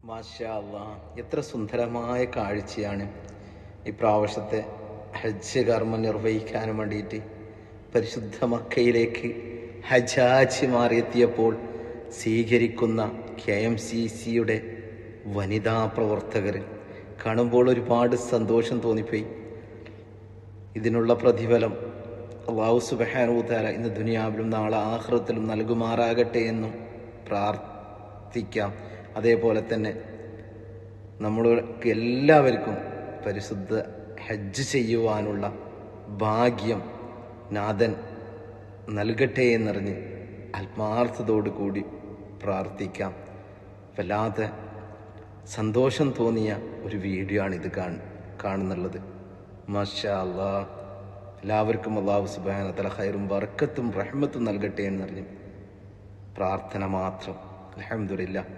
മാഷാ അല്ലാഹ്, എത്ര സുന്ദരമായ കാഴ്ചയാണ് ഈ പ്രാവശ്യത്തെ ഹജ്ജ് കർമ്മം നിർവഹിക്കാൻ വേണ്ടിയിട്ട് പരിശുദ്ധ മക്കയിലേക്ക് ഹജ്ജാജി മാറിയെത്തിയപ്പോൾ സ്വീകരിക്കുന്ന KMCCയുടെ വനിതാ പ്രവർത്തകർ കാണുമ്പോൾ ഒരുപാട് സന്തോഷം തോന്നിപ്പോയി. ഇതിനുള്ള പ്രതിഫലം അല്ലാഹു സുബ്ഹാനഹു വ തആല ഇന്ന് ദുനിയാവിലും നാളെ ആഖിറത്തിലും നൽകുമാറാകട്ടെ എന്നും പ്രാർത്ഥിക്കാം. അതേപോലെ തന്നെ നമ്മൾക്ക് എല്ലാവർക്കും പരിശുദ്ധ ഹജ്ജ് ചെയ്യുവാനുള്ള ഭാഗ്യം നാഥൻ നൽകട്ടെ എന്നറിഞ്ഞ് ആത്മാർത്ഥതയോടു കൂടി പ്രാർത്ഥിക്കാം. വല്ലാതെ സന്തോഷം തോന്നിയ ഒരു വീഡിയോ ആണിത് കാണുന്നുള്ളത്. മാഷാ അല്ലാഹ്, എല്ലാവർക്കും അല്ലാഹു സുബ്ഹാനഹു വ തആല ഖൈറും ബർക്കത്തും റഹ്മത്തും നൽകട്ടെ എന്നറിഞ്ഞ് പ്രാർത്ഥന മാത്രം. അൽഹംദുലില്ലാഹ്.